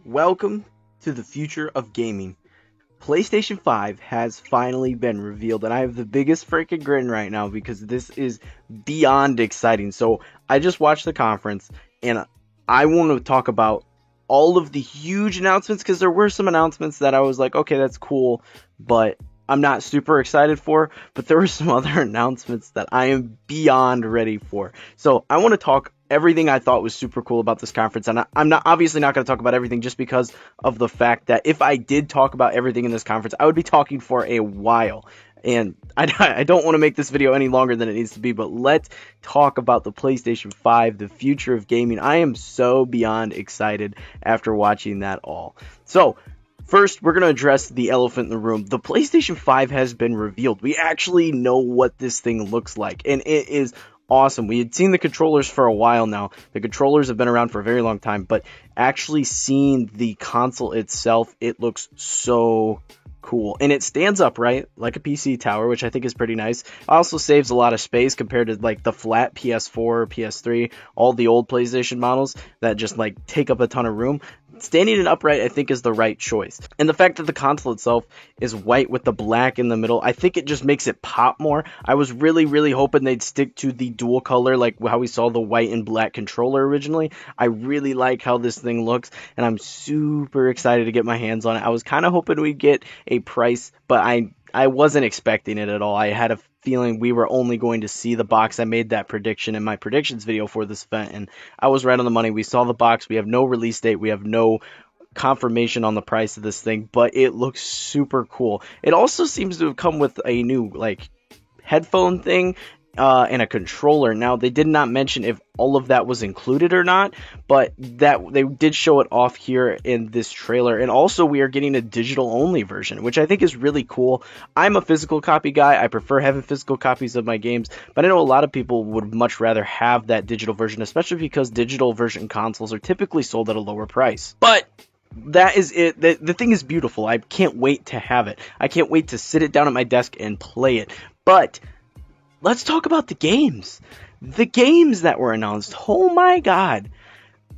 Welcome to the future of gaming. PlayStation 5 has finally been revealed, and I have the biggest freaking grin right now because this is beyond exciting. So, I just watched the conference, and I want to talk about all of the huge announcements because there were some announcements that I was like, okay, that's cool, but I'm not super excited for. But there were some other announcements that I am beyond ready for. So, I want to talk everything I thought was super cool about this conference, and I'm not obviously not going to talk about everything just because of the fact that if I did talk about everything in this conference, I would be talking for a while, and I don't want to make this video any longer than it needs to be, but let's talk about the PlayStation 5, the future of gaming. I am so beyond excited after watching that all. So, first, we're going to address the elephant in the room. The PlayStation 5 has been revealed. We actually know what this thing looks like, and it is awesome. We had seen the controllers for a while now. The controllers have been around for a very long time, but actually seeing the console itself, it looks so cool. And it stands upright like a PC tower, which I think is pretty nice. It also saves a lot of space compared to like the flat PS4, PS3, all the old PlayStation models that just like take up a ton of room. Standing it upright, I think, is the right choice. And the fact that the console itself is white with the black in the middle, I think it just makes it pop more. I was really hoping they'd stick to the dual color, like how we saw the white and black controller originally. I really like how this thing looks, and I'm super excited to get my hands on it. I was kind of hoping we'd get a price, but I wasn't expecting it at all. I had a feeling we were only going to see the box. I made that prediction in my predictions video for this event, and I was right on the money. We saw the box. We have no release date. We have no confirmation on the price of this thing, but it looks super cool. It also seems to have come with a new like headphone thing and a controller. Now, they did not mention if all of that was included or not, but that they did show it off here in this trailer. And also, we are getting a digital only version, which I think is really cool. I'm a physical copy guy. I prefer having physical copies of my games, but I know a lot of people would much rather have that digital version, especially because digital version consoles are typically sold at a lower price. But that is it. The thing is beautiful. I can't wait to have it. I can't wait to sit it down at my desk and play it. But let's talk about the games. The games that were announced. Oh my god.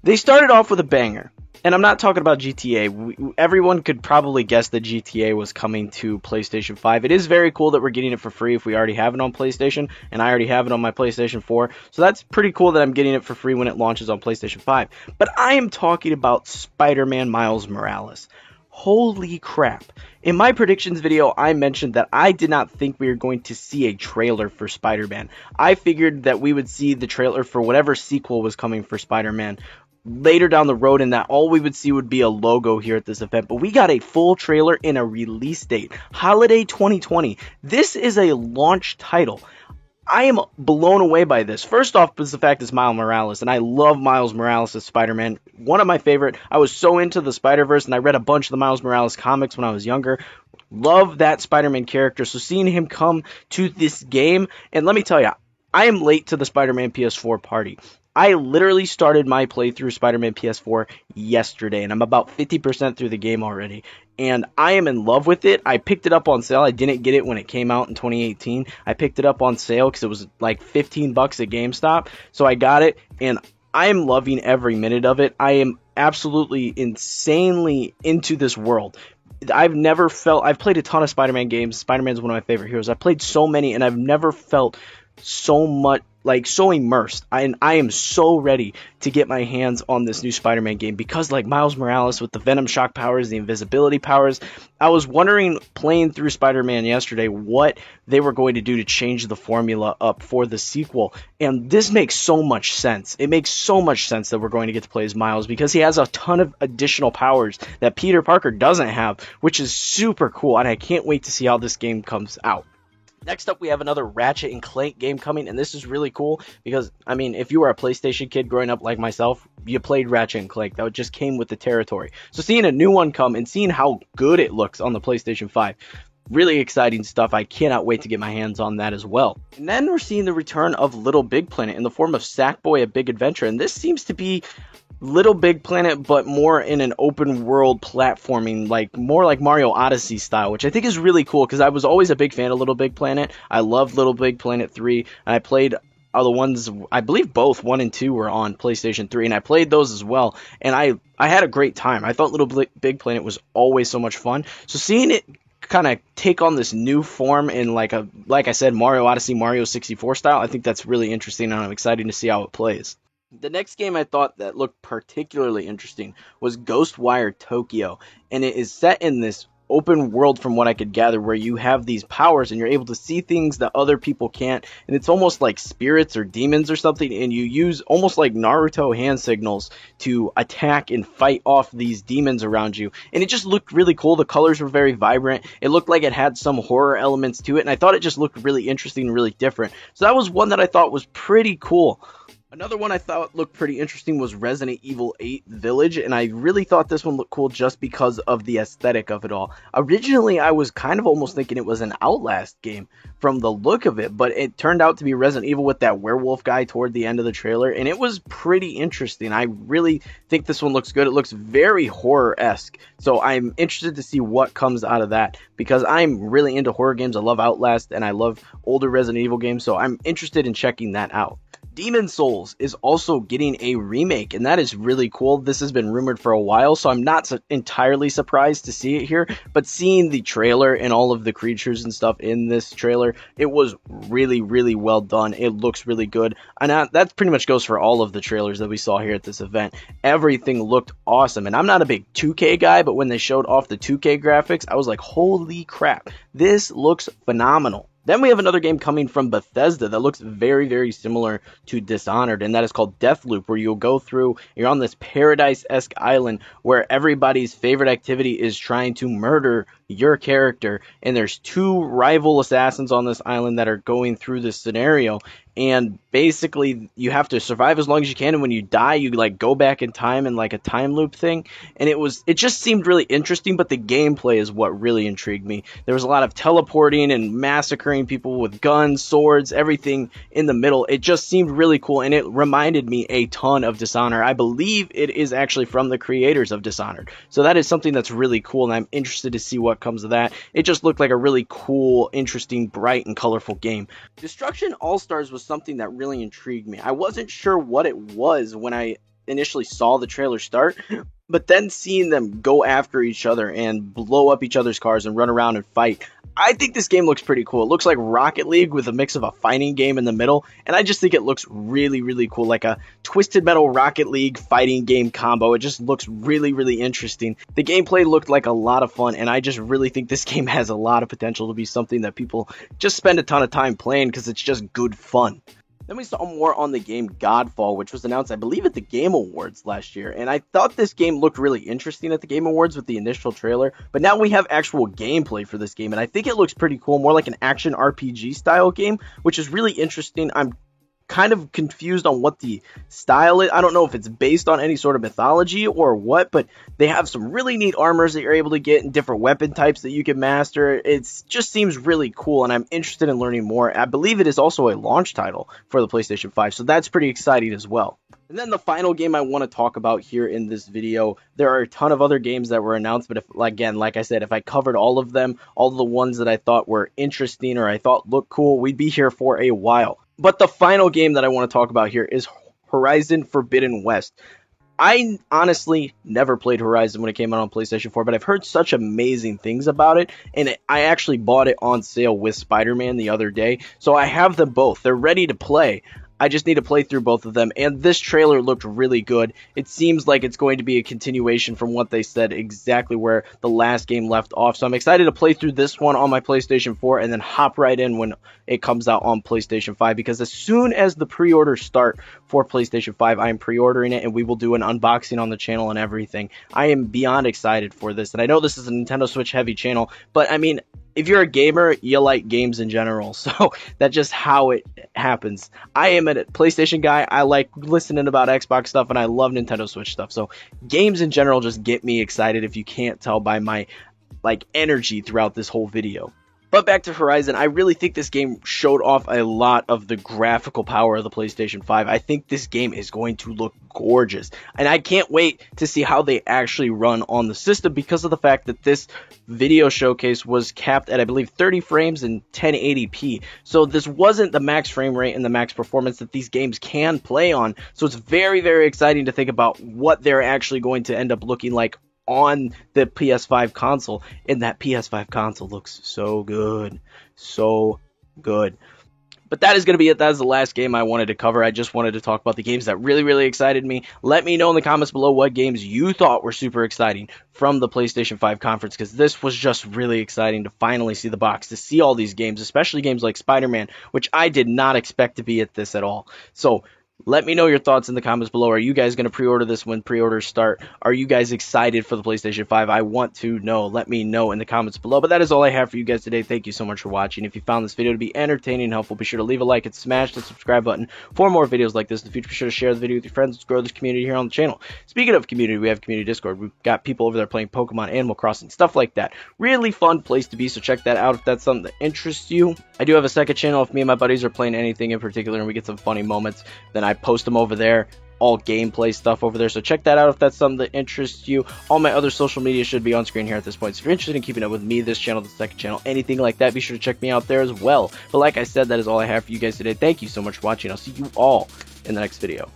They started off with a banger. And I'm not talking about GTA. Everyone could probably guess that GTA was coming to PlayStation 5. It is very cool that we're getting it for free if we already have it on PlayStation. And I already have it on my PlayStation 4. So that's pretty cool that I'm getting it for free when it launches on PlayStation 5. But I am talking about Spider-Man Miles Morales. Holy crap. In my predictions video, I mentioned that I did not think we were going to see a trailer for Spider-Man. I figured that we would see the trailer for whatever sequel was coming for Spider-Man later down the road, and that all we would see would be a logo here at this event. But we got a full trailer and a release date. Holiday 2020. This is a launch title. I am blown away by this. First off is the fact it's Miles Morales, and I love Miles Morales as Spider-Man. One of my favorite. I was so into the Spider-Verse, and I read a bunch of the Miles Morales comics when I was younger. Love that Spider-Man character, so seeing him come to this game, and let me tell you, I am late to the Spider-Man PS4 party. I literally started my playthrough Spider-Man PS4 yesterday, and I'm about 50% through the game already. And I am in love with it. I picked it up on sale. I didn't get it when it came out in 2018. I picked it up on sale because it was like $15 at GameStop. So I got it, and I am loving every minute of it. I am absolutely insanely into this world. I've played a ton of Spider-Man games. Spider-Man's one of my favorite heroes. I've played so many, and I've never felt so much, like, so immersed. I am so ready to get my hands on this new Spider-Man game because, like, Miles Morales with the Venom shock powers, the invisibility powers, I was wondering, playing through Spider-Man yesterday, what they were going to do to change the formula up for the sequel, and this makes so much sense. It makes so much sense that we're going to get to play as Miles because he has a ton of additional powers that Peter Parker doesn't have, which is super cool, and I can't wait to see how this game comes out. Next up, we have another Ratchet and Clank game coming, and this is really cool because, I mean, if you were a PlayStation kid growing up like myself, you played Ratchet and Clank. That just came with the territory. So seeing a new one come and seeing how good it looks on the PlayStation 5, really exciting stuff. I cannot wait to get my hands on that as well. And then we're seeing the return of Little Big Planet in the form of Sackboy: A Big Adventure, and this seems to be Little Big Planet, but more in an open world platforming, like more like Mario Odyssey style, which I think is really cool because I was always a big fan of Little Big Planet. I loved Little Big Planet 3, and I played the ones, I believe both 1 and 2 were on PlayStation 3, and I played those as well, and I I had a great time. I thought Little Big Planet was always so much fun. So seeing it kind of take on this new form in like I said, Mario Odyssey, Mario 64 style, I think that's really interesting, and I'm excited to see how it plays. The next game I thought that looked particularly interesting was Ghostwire Tokyo, and it is set in this open world from what I could gather, where you have these powers and you're able to see things that other people can't, and it's almost like spirits or demons or something, and you use almost like Naruto hand signals to attack and fight off these demons around you, and it just looked really cool. The colors were very vibrant. It looked like it had some horror elements to it, and I thought it just looked really interesting and really different. So that was one that I thought was pretty cool. Another one I thought looked pretty interesting was Resident Evil 8 Village, and I really thought this one looked cool just because of the aesthetic of it all. Originally, I was kind of almost thinking it was an Outlast game from the look of it, but it turned out to be Resident Evil with that werewolf guy toward the end of the trailer, and it was pretty interesting. I really think this one looks good. It looks very horror-esque, so I'm interested to see what comes out of that, because I'm really into horror games. I love Outlast, and I love older Resident Evil games, so I'm interested in checking that out. Demon's Souls is also getting a remake, and that is really cool. This has been rumored for a while, so I'm not entirely surprised to see it here, but seeing the trailer and all of the creatures and stuff in this trailer, it was really, really well done. It looks really good, and that pretty much goes for all of the trailers that we saw here at this event. Everything looked awesome, and I'm not a big 2K guy, but when they showed off the 2K graphics, I was like, holy crap, this looks phenomenal. Then we have another game coming from Bethesda that looks very, very similar to Dishonored, and that is called Deathloop, where you'll go through, you're on this paradise-esque island where everybody's favorite activity is trying to murder your character, and there's two rival assassins on this island that are going through this scenario, and basically you have to survive as long as you can, and when you die you like go back in time in like a time loop thing, and it just seemed really interesting, but the gameplay is what really intrigued me. There was a lot of teleporting and massacring people with guns, swords, everything in the middle. It just seemed really cool, and it reminded me a ton of Dishonored. I believe it is actually from the creators of Dishonored, so that is something that's really cool, and I'm interested to see what comes of that. It just looked like a really cool, interesting, bright, and colorful game. Destruction All-Stars was something that really intrigued me. I wasn't sure what it was when I initially saw the trailer start, but then seeing them go after each other and blow up each other's cars and run around and fight, I think this game looks pretty cool. It looks like Rocket League with a mix of a fighting game in the middle, and I just think it looks really, really cool, like a Twisted Metal Rocket League fighting game combo. It just looks really, really interesting. The gameplay looked like a lot of fun, and I just really think this game has a lot of potential to be something that people just spend a ton of time playing because it's just good fun. Then we saw more on the game Godfall, which was announced, I believe, at the Game Awards last year. And I thought this game looked really interesting at the Game Awards with the initial trailer. But now we have actual gameplay for this game, and I think it looks pretty cool, more like an action RPG style game, which is really interesting. I'm kind of confused on what the style is. I don't know if it's based on any sort of mythology or what, but they have some really neat armors that you're able to get and different weapon types that you can master. It just seems really cool, and I'm interested in learning more. I believe it is also a launch title for the PlayStation 5, so that's pretty exciting as well. And then the final game I want to talk about here in this video, there are a ton of other games that were announced, but again, like I said, if I covered all of them, all of the ones that I thought were interesting or I thought looked cool, we'd be here for a while. But the final game that I want to talk about here is Horizon Forbidden West. I honestly never played Horizon when it came out on PlayStation 4, but I've heard such amazing things about it, and I actually bought it on sale with Spider-Man the other day, so I have them both. They're ready to play. I just need to play through both of them, and this trailer looked really good. It seems like it's going to be a continuation from what they said, exactly where the last game left off. So I'm excited to play through this one on my PlayStation 4 and then hop right in when it comes out on PlayStation 5, because as soon as the pre-orders start for PlayStation 5, I am pre-ordering it, and we will do an unboxing on the channel and everything. I am beyond excited for this, and I know this is a Nintendo Switch heavy channel, but I mean, if you're a gamer, you like games in general, so that's just how it happens. I am a PlayStation guy. I like listening about Xbox stuff, and I love Nintendo Switch stuff, so games in general just get me excited, if you can't tell by my energy throughout this whole video. But back to Horizon, I really think this game showed off a lot of the graphical power of the PlayStation 5. I think this game is going to look gorgeous, and I can't wait to see how they actually run on the system because of the fact that this video showcase was capped at, I believe, 30 frames and 1080p. So this wasn't the max frame rate and the max performance that these games can play on. So it's very, very exciting to think about what they're actually going to end up looking like on the PS5 console, and that PS5 console looks so good, so good. But that is going to be it. That is the last game I wanted to cover. I just wanted to talk about the games that really, really excited me. Let me know in the comments below what games you thought were super exciting from the PlayStation 5 conference, because this was just really exciting to finally see the box, to see all these games, especially games like Spider-Man, which I did not expect to be at this at all. So let me know your thoughts in the comments below. Are you guys going to pre-order this when pre-orders start? Are you guys excited for the PlayStation 5? I want to know. Let me know in the comments below. But that is all I have for you guys today. Thank you so much for watching. If you found this video to be entertaining and helpful, be sure to leave a like and smash the subscribe button for more videos like this in the future. Be sure to share the video with your friends. Let's grow this community here on the channel. Speaking of community, we have community Discord. We've got people over there playing Pokemon, Animal Crossing, stuff like that. Really fun place to be, so check that out if that's something that interests you. I do have a second channel. If me and my buddies are playing anything in particular and we get some funny moments, then I post them over there. All gameplay stuff over there, so check that out if that's something that interests you. All my other social media should be on screen here at this point, so if you're interested in keeping up with me, this channel, the second channel, anything like that, be sure to check me out there as well. But like I said, that is all I have for you guys today. Thank you so much for watching. I'll see you all in the next video.